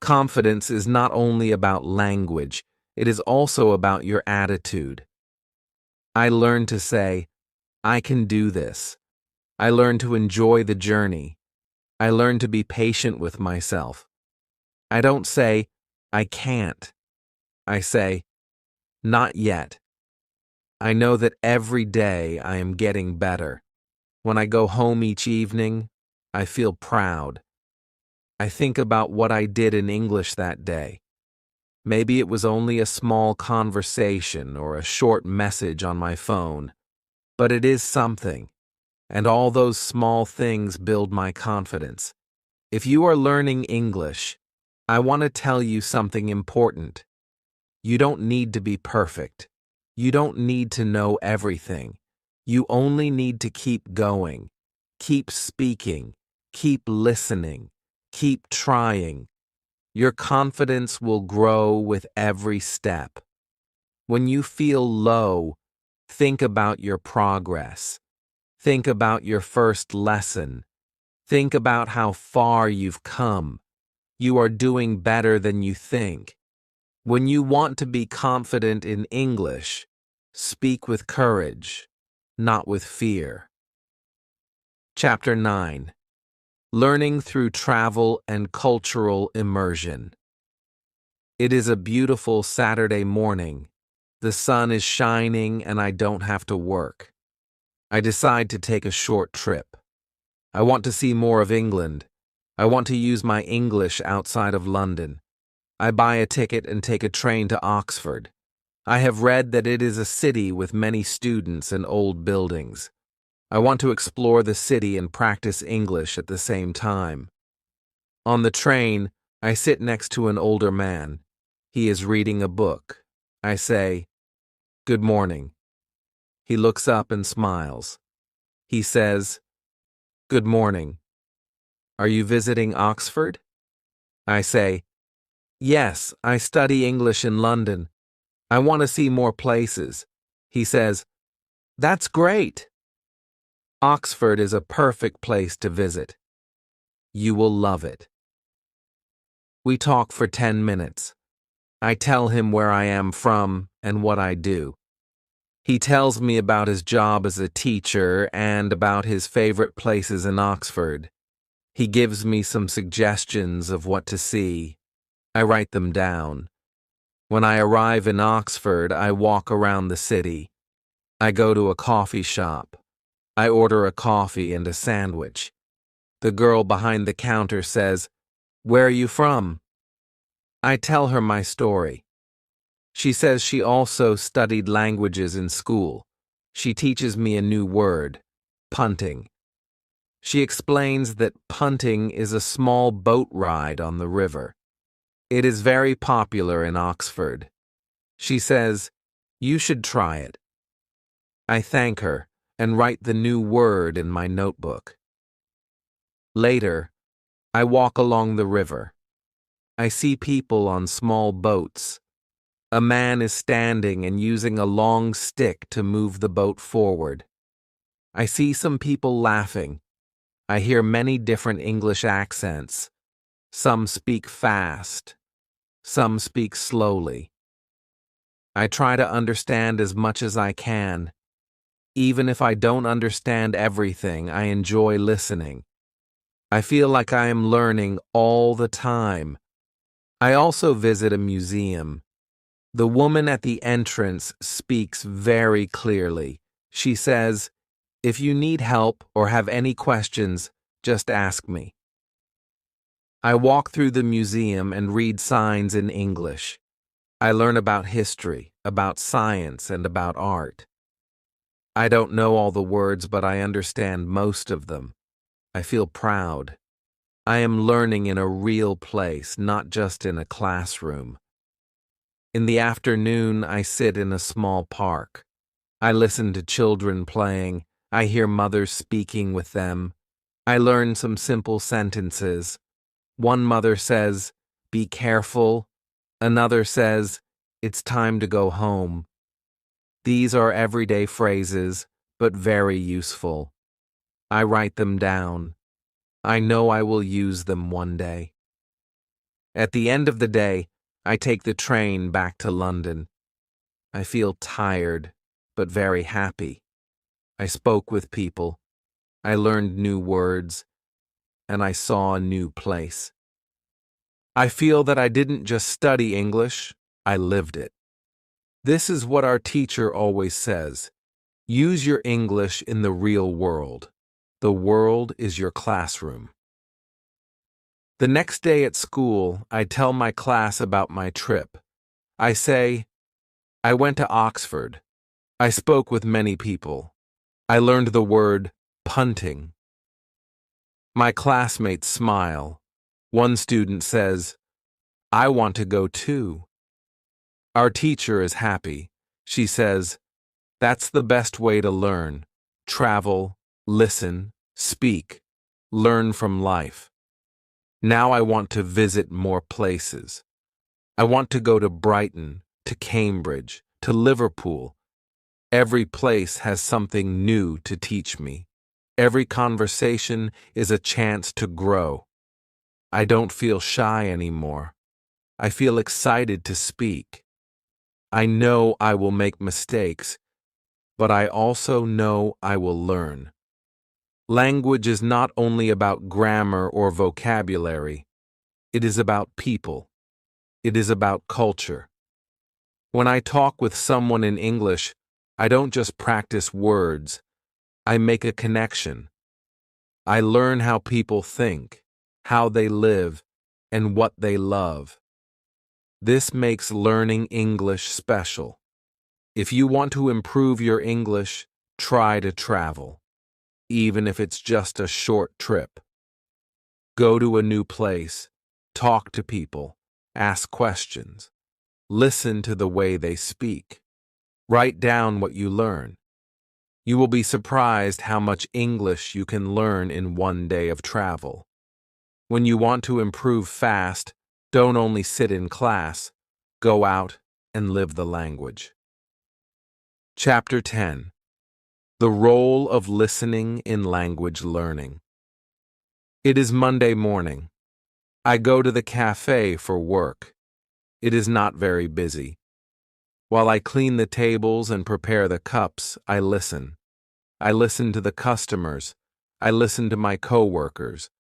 Confidence is not only about language, it is also about your attitude. I learn to say, I can do this. I learn to enjoy the journey. I learn to be patient with myself. I don't say, I can't. I say, not yet. I know that every day I am getting better. When I go home each evening, I feel proud. I think about what I did in English that day. Maybe it was only a small conversation or a short message on my phone, but it is something, and all those small things build my confidence. If you are learning English, I want to tell you something important. You don't need to be perfect. You don't need to know everything. You only need to keep going, keep speaking, keep listening, keep trying. Your confidence will grow with every step. When you feel low, think about your progress. Think about your first lesson. Think about how far you've come. You are doing better than you think. When you want to be confident in English, speak with courage, not with fear. Chapter 9. Learning through travel and cultural immersion. It is a beautiful Saturday morning. The sun is shining and I don't have to work. I decide to take a short trip. I want to see more of England. I want to use my English outside of London. I buy a ticket and take a train to Oxford. I have read that it is a city with many students and old buildings. I want to explore the city and practice English at the same time. On the train, I sit next to an older man. He is reading a book. I say, "Good morning." He looks up and smiles. He says, "Good morning. Are you visiting Oxford?" I say, "Yes, I study English in London. I want to see more places." He says, "That's great. Oxford is a perfect place to visit. You will love it." We talk for 10 minutes. I tell him where I am from and what I do. He tells me about his job as a teacher and about his favorite places in Oxford. He gives me some suggestions of what to see. I write them down. When I arrive in Oxford, I walk around the city. I go to a coffee shop. I order a coffee and a sandwich. The girl behind the counter says, "Where are you from?" I tell her my story. She says she also studied languages in school. She teaches me a new word, punting. She explains that punting is a small boat ride on the river. It is very popular in Oxford. She says, "You should try it." I thank her and write the new word in my notebook. Later, I walk along the river. I see people on small boats. A man is standing and using a long stick to move the boat forward. I see some people laughing. I hear many different English accents. Some speak fast. Some speak slowly. I try to understand as much as I can. Even if I don't understand everything, I enjoy listening. I feel like I am learning all the time. I also visit a museum. The woman at the entrance speaks very clearly. She says, "If you need help or have any questions, just ask me." I walk through the museum and read signs in English. I learn about history, about science, and about art. I don't know all the words, but I understand most of them. I feel proud. I am learning in a real place, not just in a classroom. In the afternoon, I sit in a small park. I listen to children playing. I hear mothers speaking with them. I learn some simple sentences. One mother says, "Be careful." Another says, "It's time to go home." These are everyday phrases, but very useful. I write them down. I know I will use them one day. At the end of the day, I take the train back to London. I feel tired, but very happy. I spoke with people, I learned new words, and I saw a new place. I feel that I didn't just study English, I lived it. This is what our teacher always says: use your English in the real world. The world is your classroom. The next day at school, I tell my class about my trip. I say, I went to Oxford. I spoke with many people. I learned the word punting. My classmates smile. One student says, I want to go too. Our teacher is happy. She says, that's the best way to learn. Travel, listen, speak, learn from life. Now I want to visit more places. I want to go to Brighton, to Cambridge, to Liverpool. Every place has something new to teach me. Every conversation is a chance to grow. I don't feel shy anymore. I feel excited to speak. I know I will make mistakes, but I also know I will learn. Language is not only about grammar or vocabulary. It is about people. It is about culture. When I talk with someone in English, I don't just practice words. I make a connection. I learn how people think, how they live, and what they love. This makes learning English special. If you want to improve your English, try to travel, even if it's just a short trip. Go to a new place, talk to people, ask questions, listen to the way they speak. Write down what you learn. You will be surprised how much English you can learn in one day of travel. When you want to improve fast, don't only sit in class, go out and live the language. Chapter 10. The Role of Listening in Language Learning. It is Monday morning. I go to the cafe for work. It is not very busy. While I clean the tables and prepare the cups, I listen. I listen to the customers. I listen to my coworkers.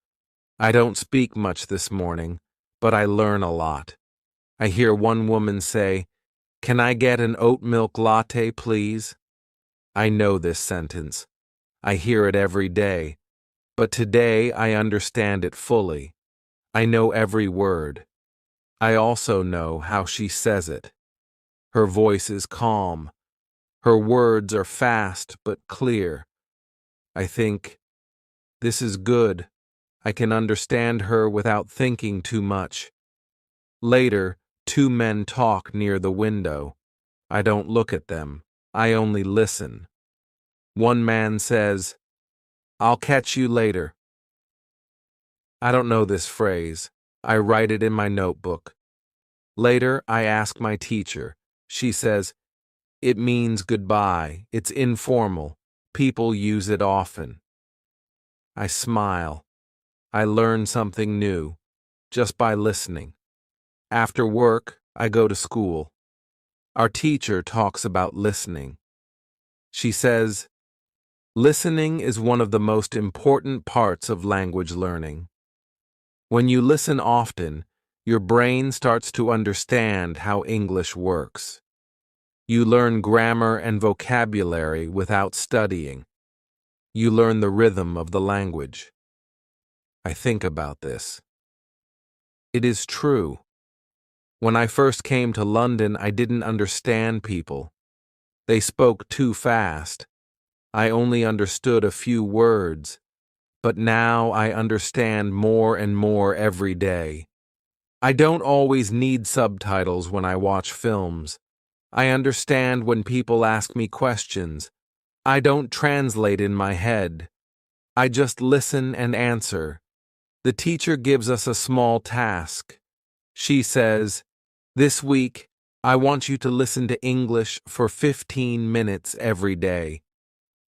I don't speak much this morning, but I learn a lot. I hear one woman say, "Can I get an oat milk latte, please?" I know this sentence. I hear it every day, but today I understand it fully. I know every word. I also know how she says it. Her voice is calm. Her words are fast but clear. I think, this is good. I can understand her without thinking too much. Later, two men talk near the window. I don't look at them. I only listen. One man says, "I'll catch you later." I don't know this phrase. I write it in my notebook. Later, I ask my teacher. She says, "It means goodbye. It's informal. People use it often." I smile. I learn something new, just by listening. After work, I go to school. Our teacher talks about listening. She says, listening is one of the most important parts of language learning. When you listen often, your brain starts to understand how English works. You learn grammar and vocabulary without studying. You learn the rhythm of the language. I think about this. It is true. When I first came to London, I didn't understand people. They spoke too fast. I only understood a few words, but now I understand more and more every day. I don't always need subtitles when I watch films. I understand when people ask me questions. I don't translate in my head. I just listen and answer. The teacher gives us a small task. She says, "This week, I want you to listen to English for 15 minutes every day."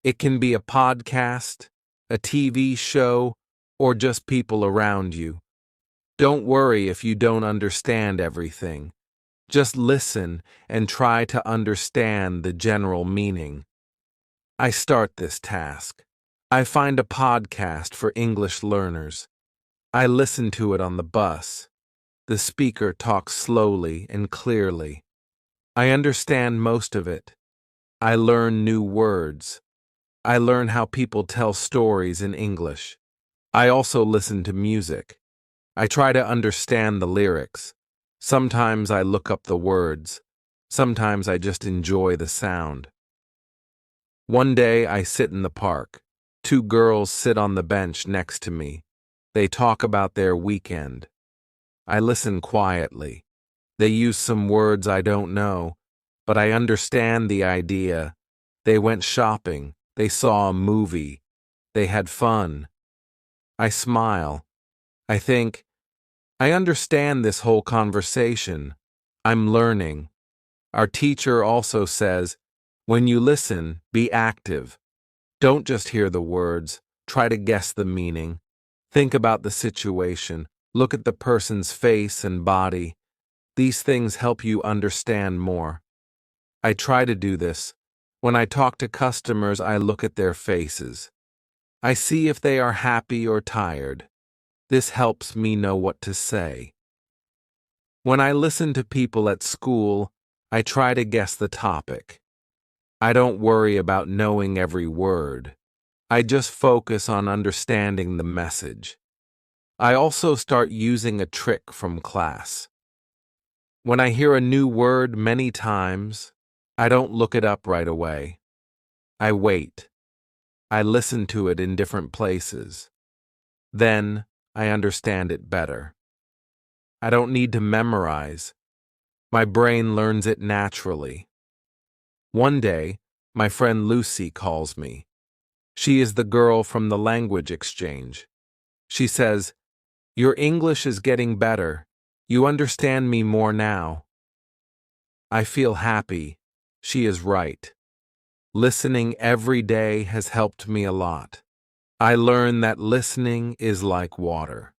It can be a podcast, a TV show, or just people around you. Don't worry if you don't understand everything. Just listen and try to understand the general meaning. I start this task. I find a podcast for English learners. I listen to it on the bus. The speaker talks slowly and clearly. I understand most of it. I learn new words. I learn how people tell stories in English. I also listen to music. I try to understand the lyrics. Sometimes I look up the words. Sometimes I just enjoy the sound. One day I sit in the park. Two girls sit on the bench next to me. They talk about their weekend. I listen quietly. They use some words I don't know, but I understand the idea. They went shopping. They saw a movie. They had fun. I smile. I think, I understand this whole conversation. I'm learning. Our teacher also says, when you listen, be active. Don't just hear the words. Try to guess the meaning. Think about the situation. Look at the person's face and body. These things help you understand more. I try to do this. When I talk to customers, I look at their faces. I see if they are happy or tired. This helps me know what to say. When I listen to people at school, I try to guess the topic. I don't worry about knowing every word. I just focus on understanding the message. I also start using a trick from class. When I hear a new word many times, I don't look it up right away. I wait. I listen to it in different places. Then I understand it better. I don't need to memorize. My brain learns it naturally. One day, my friend Lucy calls me. She is the girl from the language exchange. She says, "Your English is getting better. You understand me more now." I feel happy. She is right. Listening every day has helped me a lot. I learn that listening is like water.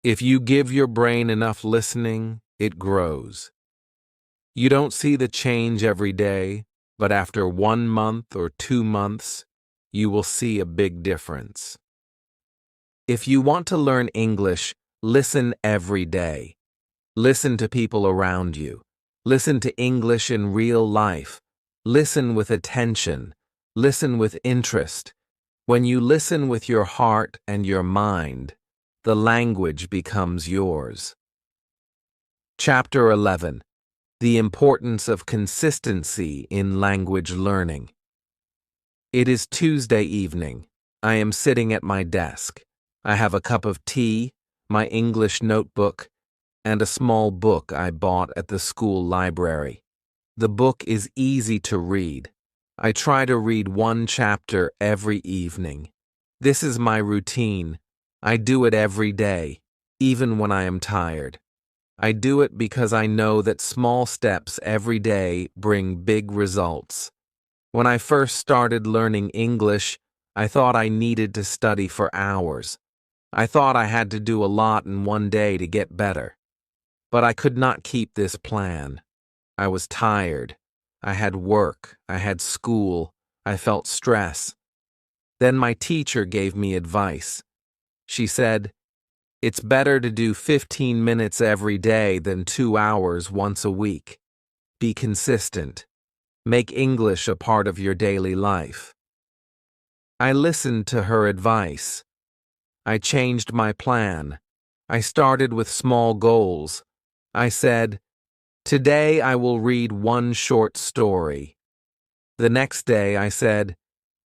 If you give your brain enough listening, it grows. You don't see the change every day, but after 1 month or 2 months, you will see a big difference. If you want to learn English, listen every day. Listen to people around you. Listen to English in real life. Listen with attention. Listen with interest. When you listen with your heart and your mind, the language becomes yours. Chapter 11. The Importance of Consistency in Language Learning. It is Tuesday evening. I am sitting at my desk. I have a cup of tea, my English notebook, and a small book I bought at the school library. The book is easy to read. I try to read 1 chapter every evening. This is my routine. I do it every day, even when I am tired. I do it because I know that small steps every day bring big results. When I first started learning English, I thought I needed to study for hours. I thought I had to do a lot in one day to get better. But I could not keep this plan. I was tired. I had work. I had school. I felt stress. Then my teacher gave me advice. She said, "It's better to do 15 minutes every day than 2 hours once a week. Be consistent. Make English a part of your daily life." I listened to her advice. I changed my plan. I started with small goals. I said, "Today I will read 1 short story." The next day I said,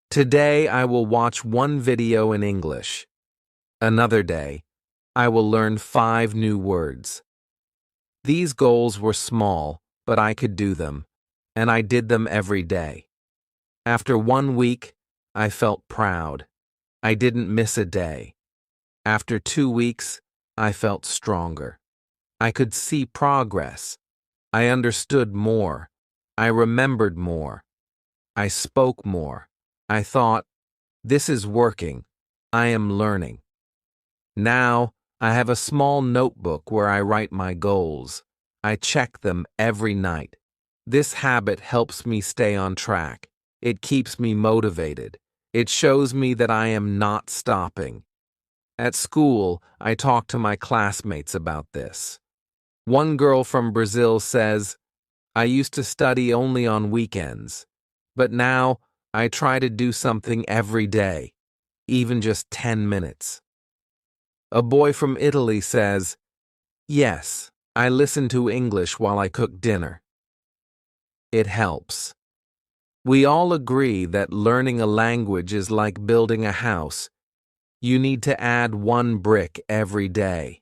"Today I will watch 1 video in English." Another day, I will learn 5 new words. These goals were small, but I could do them, and I did them every day. After 1 week, I felt proud. I didn't miss a day. After 2 weeks, I felt stronger. I could see progress. I understood more. I remembered more. I spoke more. I thought, this is working. I am learning. Now, I have a small notebook where I write my goals. I check them every night. This habit helps me stay on track. It keeps me motivated. It shows me that I am not stopping. At school, I talk to my classmates about this. One girl from Brazil says, I used to study only on weekends, but now I try to do something every day, even just 10 minutes. A boy from Italy says, yes, I listen to English while I cook dinner. It helps. We all agree that learning a language is like building a house. You need to add one brick every day.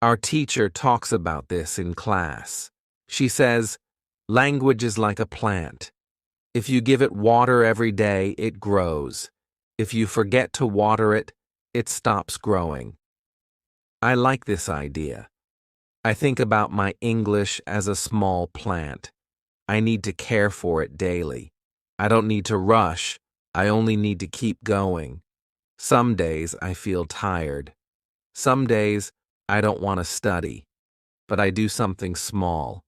Our teacher talks about this in class. She says, language is like a plant. If you give it water every day, it grows. If you forget to water it, it stops growing. I like this idea. I think about my English as a small plant. I need to care for it daily. I don't need to rush. I only need to keep going. Some days I feel tired. Some days I don't want to study, but I do something small.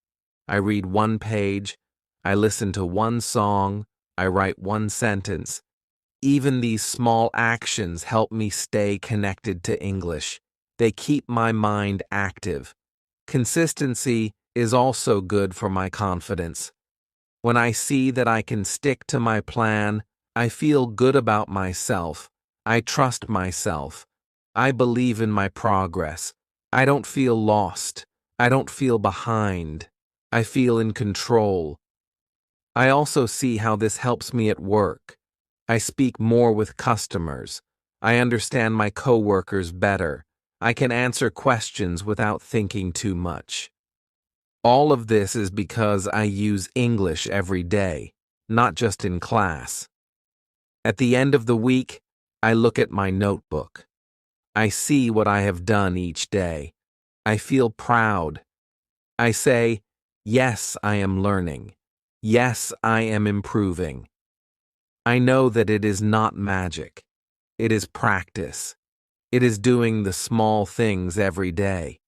I read one page, I listen to one song, I write one sentence. Even these small actions help me stay connected to English. They keep my mind active. Consistency is also good for my confidence. When I see that I can stick to my plan, I feel good about myself. I trust myself. I believe in my progress. I don't feel lost. I don't feel behind. I feel in control. I also see how this helps me at work. I speak more with customers. I understand my coworkers better. I can answer questions without thinking too much. All of this is because I use English every day, not just in class. At the end of the week, I look at my notebook. I see what I have done each day. I feel proud. I say, yes, I am learning. Yes, I am improving. I know that it is not magic. It is practice. It is doing the small things every day.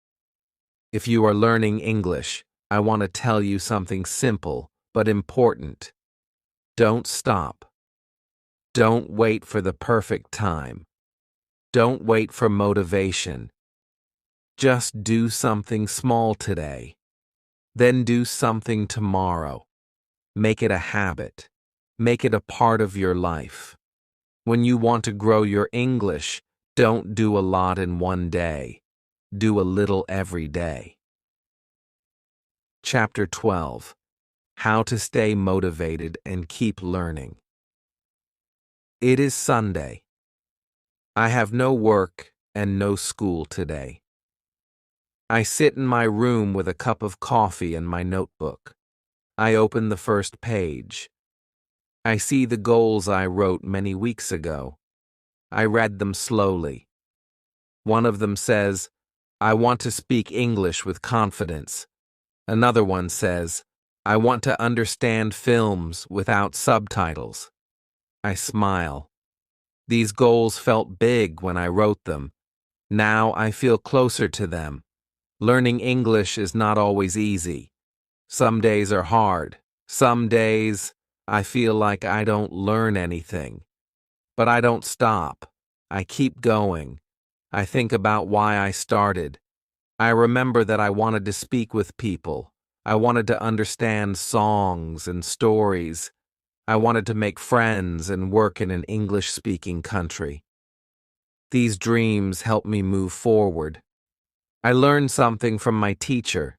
If you are learning English, I want to tell you something simple but important. Don't stop. Don't wait for the perfect time. Don't wait for motivation. Just do something small today. Then do something tomorrow. Make it a habit. Make it a part of your life. When you want to grow your English, don't do a lot in one day. Do a little every day. Chapter 12. How to stay motivated and keep learning. It is Sunday. I have no work and no school today. I sit in my room with a cup of coffee and my notebook. I open the first page. I see the goals I wrote many weeks ago. I read them slowly. One of them says, I want to speak English with confidence. Another one says, I want to understand films without subtitles. I smile. These goals felt big when I wrote them. Now I feel closer to them. Learning English is not always easy. Some days are hard. Some days I feel like I don't learn anything. But I don't stop. I keep going. I think about why I started. I remember that I wanted to speak with people. I wanted to understand songs and stories. I wanted to make friends and work in an English-speaking country. These dreams help me move forward. I learned something from my teacher.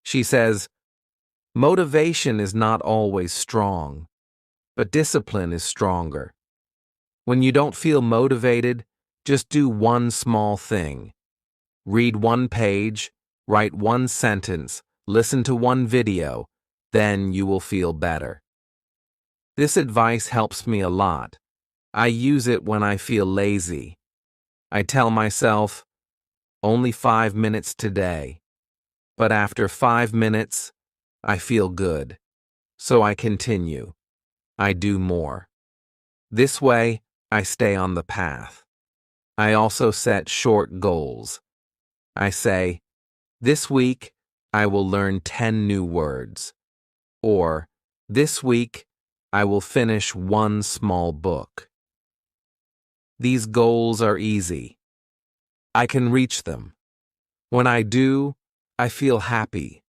She says, motivation is not always strong, but discipline is stronger. When you don't feel motivated, just do one small thing. Read one page, write one sentence, listen to one video, then you will feel better. This advice helps me a lot. I use it when I feel lazy. I tell myself, only 5 minutes today. But after 5 minutes, I feel good. So I continue. I do more. This way, I stay on the path. I also set short goals. I say, this week, I will learn 10 new words. Or, this week, I will finish one small book. These goals are easy. I can reach them. When I do, I feel happy.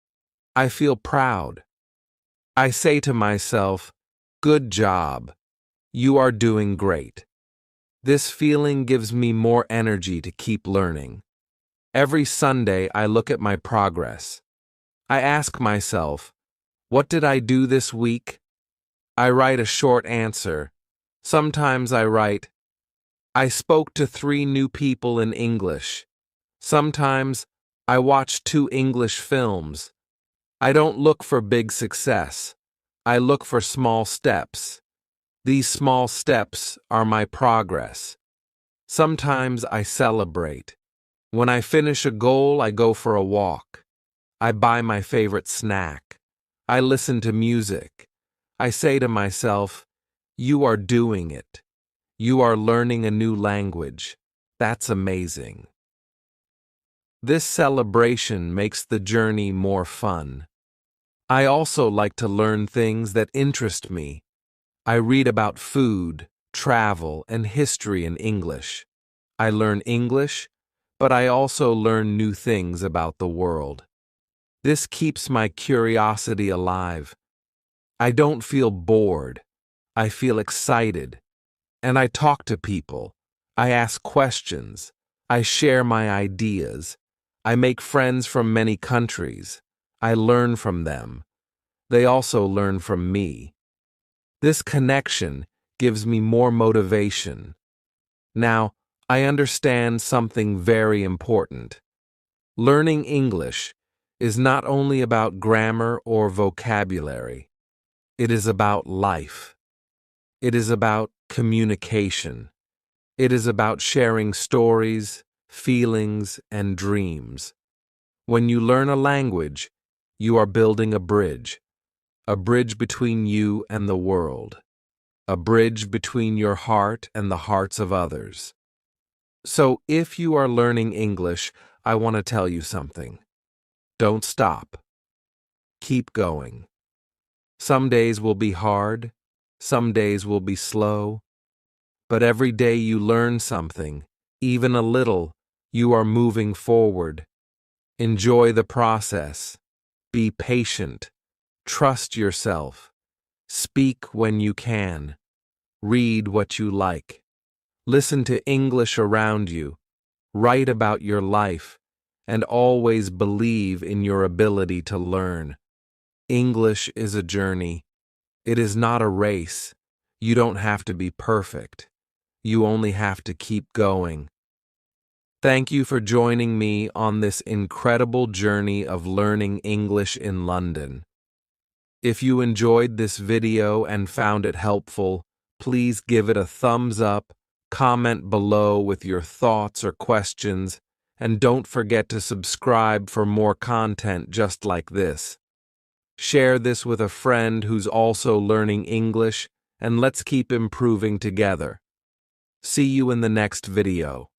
I feel proud. I say to myself, good job. You are doing great. This feeling gives me more energy to keep learning. Every Sunday, I look at my progress. I ask myself, what did I do this week? I write a short answer. Sometimes I write, I spoke to 3 new people in English. Sometimes I watched 2 English films. I don't look for big success. I look for small steps. These small steps are my progress. Sometimes I celebrate. When I finish a goal, I go for a walk. I buy my favorite snack. I listen to music. I say to myself, you are doing it. You are learning a new language. That's amazing. This celebration makes the journey more fun. I also like to learn things that interest me. I read about food, travel, and history in English. I learn English, but I also learn new things about the world. This keeps my curiosity alive. I don't feel bored. I feel excited. And I talk to people. I ask questions. I share my ideas. I make friends from many countries. I learn from them. They also learn from me. This connection gives me more motivation. Now, I understand something very important. Learning English is not only about grammar or vocabulary. It is about life. It is about communication. It is about sharing stories, feelings, and dreams. When you learn a language, you are building a bridge between you and the world, a bridge between your heart and the hearts of others. So if you are learning English, I want to tell you something. Don't stop. Keep going. Some days will be hard, some days will be slow, but every day you learn something, even a little, you are moving forward. Enjoy the process. Be patient. Trust yourself. Speak when you can. Read what you like. Listen to English around you. Write about your life. And always believe in your ability to learn. English is a journey. It is not a race. You don't have to be perfect. You only have to keep going. Thank you for joining me on this incredible journey of learning English in London. If you enjoyed this video and found it helpful, please give it a thumbs up, comment below with your thoughts or questions, and don't forget to subscribe for more content just like this. Share this with a friend who's also learning English, and let's keep improving together. See you in the next video.